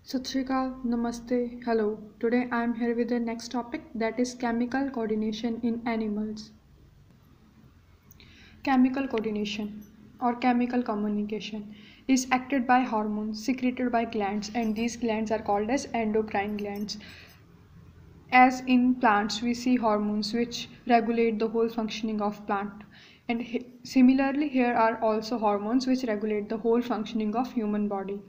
Sat Shri Akal, Namaste, hello. Today I am here with the next topic, that is chemical coordination in animals. Chemical coordination or chemical communication is acted by hormones secreted by glands, and these glands are called as endocrine glands. As in plants, we see hormones which regulate the whole functioning of plant, and similarly here are also hormones which regulate the whole functioning of human body.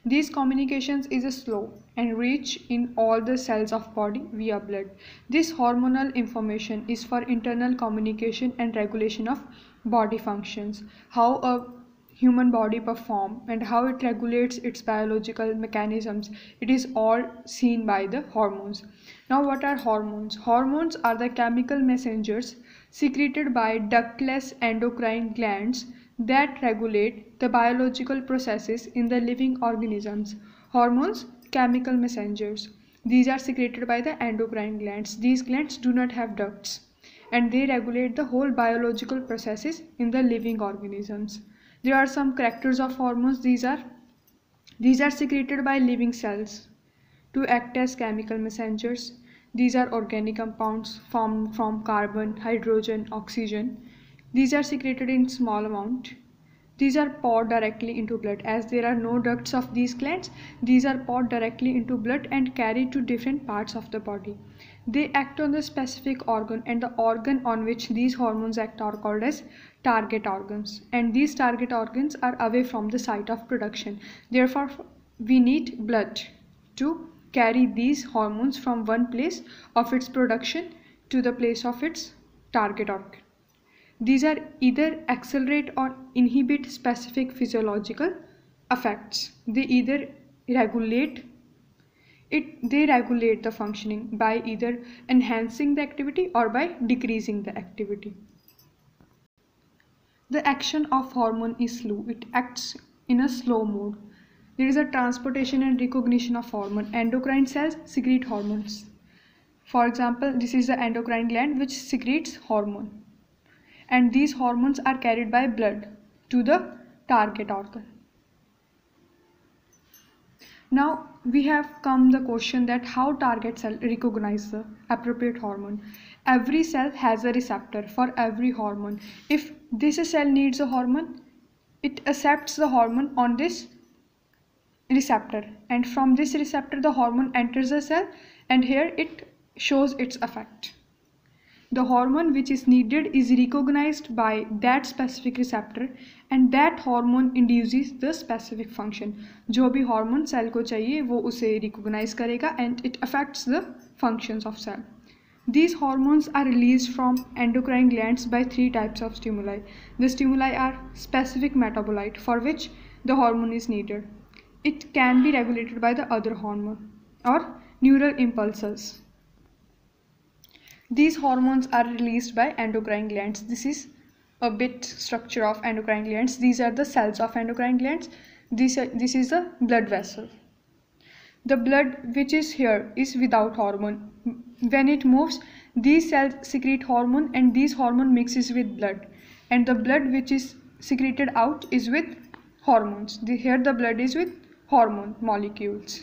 These communications is slow and reach in all the cells of body via blood. This hormonal information is for internal communication and regulation of body functions, how a human body perform and how it regulates its biological mechanisms. It is all seen by the hormones. Now what are hormones? Hormones are the chemical messengers secreted by ductless endocrine glands that regulate the biological processes in the living organisms. Hormones, chemical messengers. These are secreted by the endocrine glands. These glands do not have ducts and they regulate the whole biological processes in the living organisms. There are some characters of hormones. These are secreted by living cells to act as chemical messengers. These are organic compounds formed from carbon, hydrogen, oxygen. These are secreted in small amount. These are poured directly into blood. As there are no ducts of these glands, these are poured directly into blood and carried to different parts of the body. They act on the specific organ, and the organ on which these hormones act are called as target organs. And these target organs are away from the site of production. Therefore, we need blood to carry these hormones from one place of its production to the place of its target organ. These are either accelerate or inhibit specific physiological effects. They either regulate the functioning by either enhancing the activity or by decreasing the activity. The action of hormone is slow. It acts in a slow mode. There is a transportation and recognition of hormone. Endocrine cells secrete hormones. For example, this is the endocrine gland which secretes hormone. And these hormones are carried by blood to the target organ. Now we have come the question that how target cell recognize the appropriate hormone. Every cell has a receptor for every hormone. If this cell needs a hormone, it accepts the hormone on this receptor, and from this receptor the hormone enters the cell, and here it shows its effect. The hormone which is needed is recognized by that specific receptor, and that hormone induces the specific function. जो भी hormone cell को चाहिए वो उसे recognize करेगा and it affects the functions of cell. These hormones are released from endocrine glands by three types of stimuli. The stimuli are specific metabolite for which the hormone is needed. It can be regulated by the other hormone or neural impulses. These hormones are released by endocrine glands. This is a bit structure of endocrine glands. These are the cells of endocrine glands. This is a blood vessel. The blood which is here is without hormone. When it moves, these cells secrete hormone, and this hormone mixes with blood, and the blood which is secreted out is with hormones. Here the blood is with hormone molecules.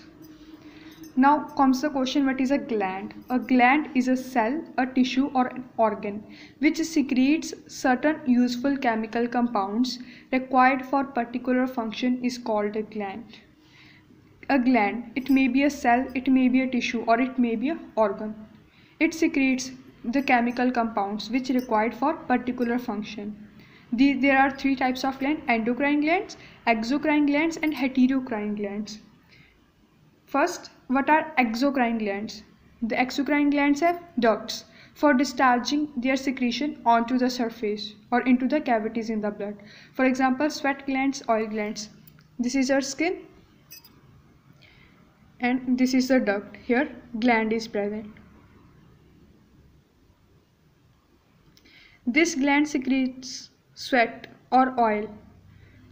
Now comes the question, what is a gland? A gland is a cell, a tissue or an organ which secretes certain useful chemical compounds required for particular function is called a gland. A gland, it may be a cell, it may be a tissue, or it may be an organ. It secretes the chemical compounds which required for particular function. There are three types of gland: endocrine glands, exocrine glands and heterocrine glands. First, what are exocrine glands? The exocrine glands have ducts for discharging their secretion onto the surface or into the cavities in the blood. For example, sweat glands, oil glands. This is our skin and this is the duct. Here gland is present. This gland secretes sweat or oil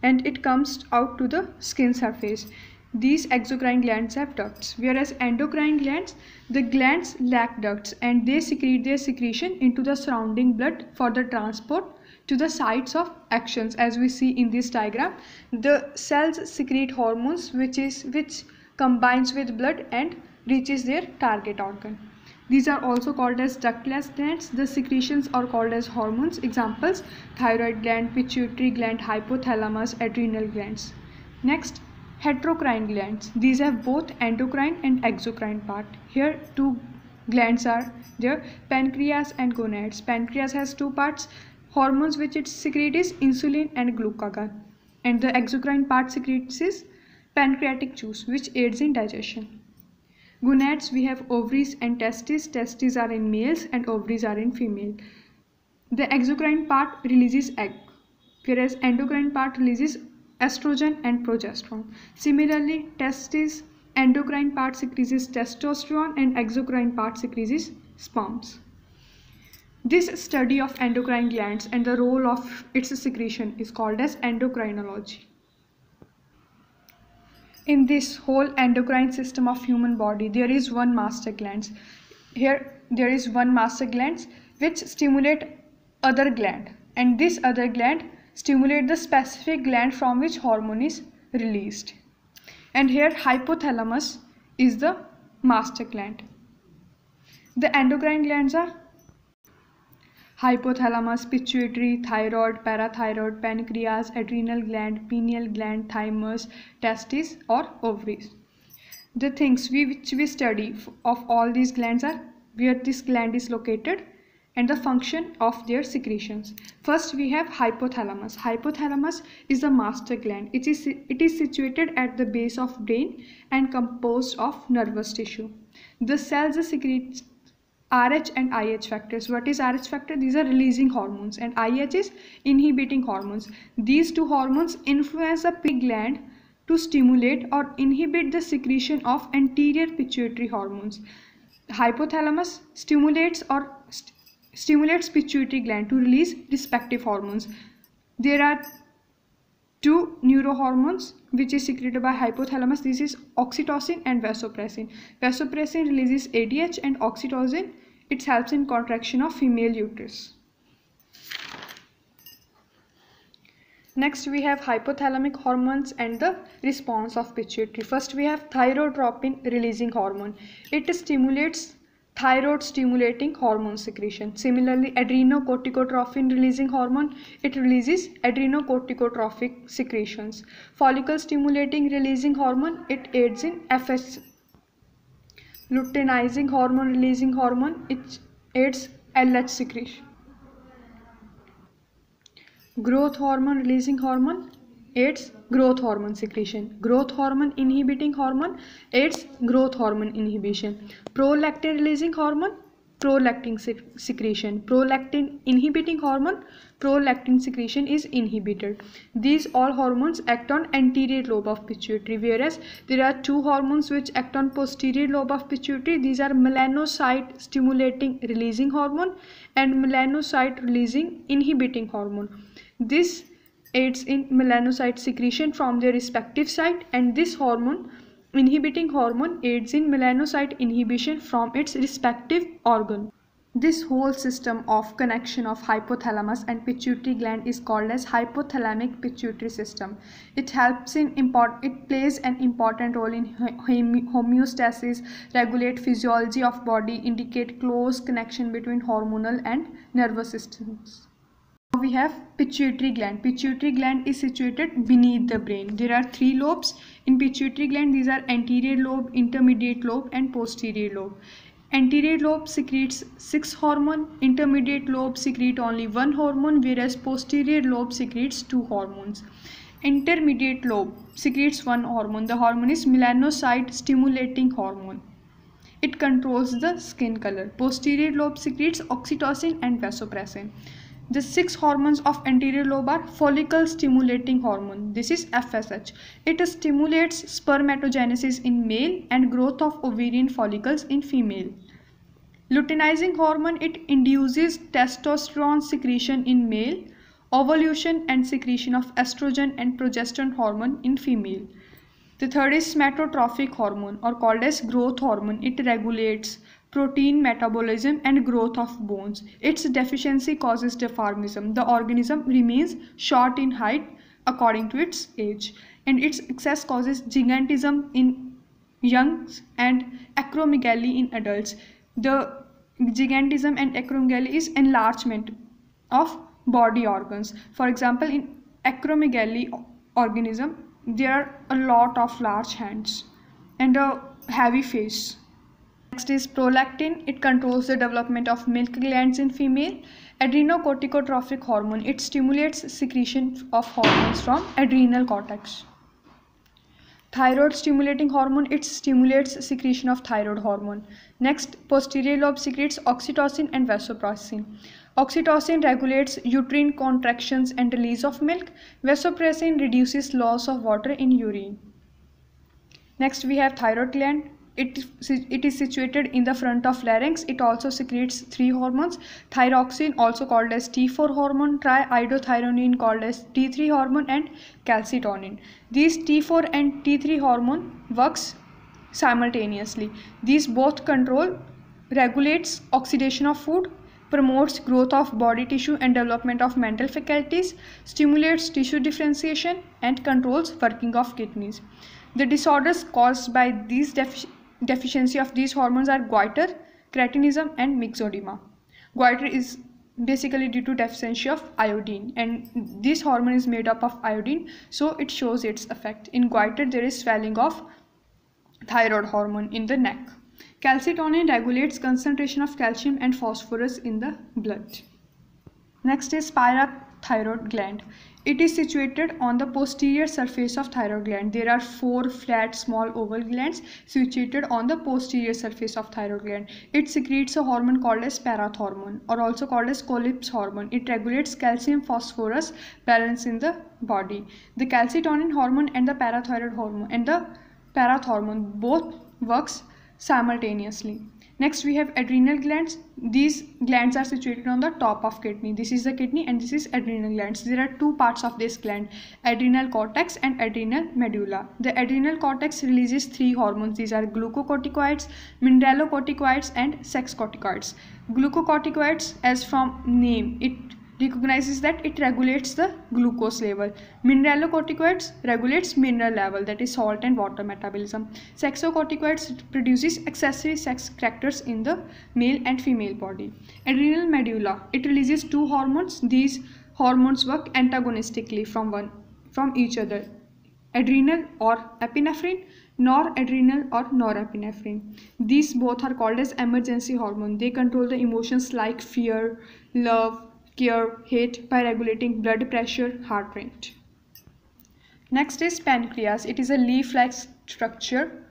and it comes out to the skin surface. These exocrine glands have ducts, whereas endocrine glands, the glands lack ducts and they secrete their secretion into the surrounding blood for the transport to the sites of actions. As we see in this diagram, the cells secrete hormones which combines with blood and reaches their target organ. These are also called as ductless glands. The secretions are called as hormones. Examples: thyroid gland, pituitary gland, hypothalamus, adrenal glands. Next, heterocrine glands. These have both endocrine and exocrine part. Here two glands are there, pancreas and gonads. Pancreas has two parts. Hormones which it secretes is insulin and glucagon. And the exocrine part secretes is pancreatic juice, which aids in digestion. Gonads, we have ovaries and testes. Testes are in males and ovaries are in female. The exocrine part releases egg, whereas endocrine part releases estrogen and progesterone. Similarly, testes, endocrine part secretes testosterone and exocrine part secretes sperms. This study of endocrine glands and the role of its secretion is called as endocrinology. In this whole endocrine system of human body, there is one master gland. Here there is one master gland which stimulate other gland, and this other gland stimulate the specific gland from which hormone is released. And here hypothalamus is the master gland. The endocrine glands are hypothalamus, pituitary, thyroid, parathyroid, pancreas, adrenal gland, pineal gland, thymus, testes or ovaries. The things which we study of all these glands are where this gland is located and the function of their secretions. First we have hypothalamus. Hypothalamus is the master gland. It is situated at the base of brain and composed of nervous tissue. The cells secrete RH and IH factors. What is RH factor? These are releasing hormones, and IH is inhibiting hormones. These two hormones influence the pituitary gland to stimulate or inhibit the secretion of anterior pituitary hormones. Hypothalamus stimulates pituitary gland to release respective hormones. There are two neurohormones which is secreted by hypothalamus. This is oxytocin and vasopressin. Vasopressin releases ADH and oxytocin, it helps in contraction of female uterus. Next we have hypothalamic hormones and the response of pituitary. First we have thyrotropin releasing hormone. It stimulates thyroid stimulating hormone secretion. Similarly, adrenocorticotropin releasing hormone, it releases adrenocorticotrophic secretions. Follicle stimulating releasing hormone, it aids in FSH. Luteinizing hormone releasing hormone, it aids LH secretion. Growth hormone releasing hormone aids growth hormone secretion. Growth hormone inhibiting hormone aids growth hormone inhibition. Prolactin releasing hormone, prolactin secretion. Prolactin inhibiting hormone, prolactin secretion is inhibited. These all hormones act on anterior lobe of pituitary, whereas there are two hormones which act on posterior lobe of pituitary. These are melanocyte stimulating releasing hormone and melanocyte releasing inhibiting hormone. This aids in melanocyte secretion from their respective site, and this hormone, inhibiting hormone, aids in melanocyte inhibition from its respective organ. This whole system of connection of hypothalamus and pituitary gland is called as hypothalamic pituitary system. It plays an important role in homeostasis, regulate physiology of body, indicate close connection between hormonal and nervous systems. Now we have pituitary gland. Pituitary gland is situated beneath the brain. There are three lobes in pituitary gland. These are anterior lobe, intermediate lobe and posterior lobe. Anterior lobe secretes 6 hormones, intermediate lobe secretes only 1 hormone, whereas posterior lobe secretes 2 hormones. Intermediate lobe secretes 1 hormone. The hormone is melanocyte stimulating hormone. It controls the skin color. Posterior lobe secretes oxytocin and vasopressin. The 6 hormones of anterior lobe are follicle stimulating hormone. This is FSH. It stimulates spermatogenesis in male and growth of ovarian follicles in female. Luteinizing hormone, it induces testosterone secretion in male, ovulation and secretion of estrogen and progesterone hormone in female. The third is somatotrophic hormone, or called as growth hormone. It regulates protein metabolism and growth of bones. Its deficiency causes dwarfism. The organism remains short in height according to its age, and its excess causes gigantism in young and acromegaly in adults. The gigantism and acromegaly is enlargement of body organs. For example, in acromegaly organism, there are a lot of large hands and a heavy face. Next is prolactin. It controls the development of milk glands in female. Adrenocorticotrophic hormone. It stimulates secretion of hormones from adrenal cortex. Thyroid stimulating hormone. It stimulates secretion of thyroid hormone. Next, posterior lobe secretes oxytocin and vasopressin. Oxytocin regulates uterine contractions and release of milk. Vasopressin reduces loss of water in urine. Next, we have thyroid gland. It is situated in the front of larynx. It also secretes three hormones: thyroxine, also called as T4 hormone, triiodothyronine, called as T3 hormone, and calcitonin. These T4 and T3 hormone works simultaneously. These both regulates oxidation of food, promotes growth of body tissue and development of mental faculties, stimulates tissue differentiation, and controls working of kidneys. The disorders caused by these deficiency of these hormones are goiter, cretinism, and myxedema. Goiter is basically due to deficiency of iodine, and this hormone is made up of iodine, so it shows its effect. In goiter, there is swelling of thyroid hormone in the neck. Calcitonin regulates concentration of calcium and phosphorus in the blood. Next is parathyroid gland. It is situated on the posterior surface of thyroid gland. There are 4 flat small oval glands situated on the posterior surface of thyroid gland. It secretes a hormone called as parathormone, or also called as Colles hormone. It regulates calcium phosphorus balance in the body. The calcitonin hormone and the parathormone both works simultaneously. Next, we have adrenal glands. These glands are situated on the top of kidney. This is the kidney and this is adrenal glands. There are 2 parts of this gland: adrenal cortex and adrenal medulla. The adrenal cortex releases 3 hormones. These are glucocorticoids, mineralocorticoids, and sex corticoids. Glucocorticoids, as from name, it recognizes that it regulates the glucose level. Mineralocorticoids regulates mineral level, that is salt and water metabolism. Sexocorticoids produces accessory sex characters in the male and female body. Adrenal medulla, it releases 2 hormones. These hormones work antagonistically from each other: adrenal or epinephrine, noradrenal or norepinephrine. These both are called as emergency hormone. They control the emotions like fear, love, care, hate by regulating blood pressure, heart rate. Next is pancreas. It is a leaf-like structure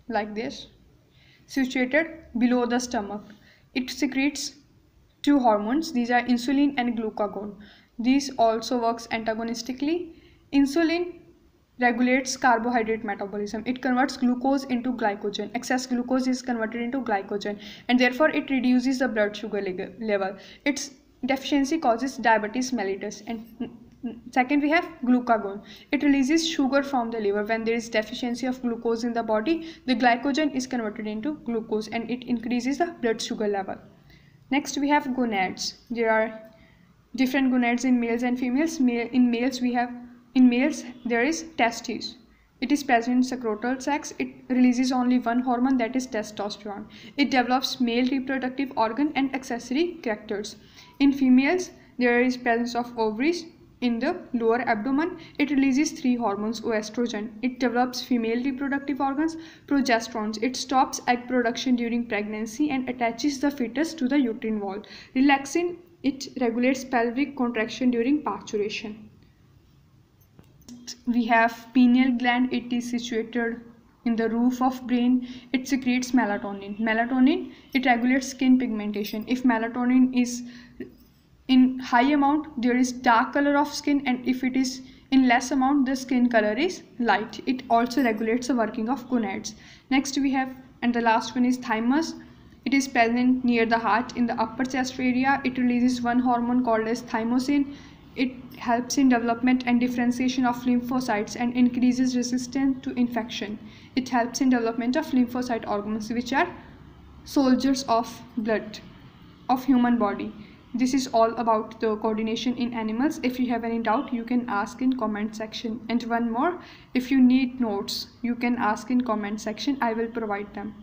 like this, situated below the stomach. It secretes 2 hormones. These are insulin and glucagon. These also works antagonistically. Insulin regulates carbohydrate metabolism. It converts glucose into glycogen. Excess glucose is converted into glycogen, and therefore it reduces the blood sugar level. Its deficiency causes diabetes mellitus. And second, we have glucagon. It releases sugar from the liver. When there is deficiency of glucose in the body, the glycogen is converted into glucose and it increases the blood sugar level. Next, we have gonads. There are different gonads in males and females. In males there is testes. It is present in scrotal sacs. It releases only one hormone, that is testosterone. It develops male reproductive organ and accessory characters. In females, there is presence of ovaries in the lower abdomen. It releases 3 hormones: oestrogen. It develops female reproductive organs, progesterone. It stops egg production during pregnancy and attaches the fetus to the uterine wall. Relaxin. It regulates pelvic contraction during parturition. We have pineal gland. It is situated in the roof of brain. It secretes melatonin. Melatonin, it regulates skin pigmentation. If melatonin is in high amount, there is dark color of skin, and if it is in less amount, the skin color is light. It also regulates the working of gonads. Next we have, and the last one is thymus. It is present near the heart in the upper chest area. It releases one hormone called as thymosin. It helps in development and differentiation of lymphocytes and increases resistance to infection. It helps in development of lymphocyte organs, which are soldiers of blood of human body. This is all about the coordination in animals. If you have any doubt, you can ask in comment section. And one more, if you need notes, you can ask in comment section. I will provide them.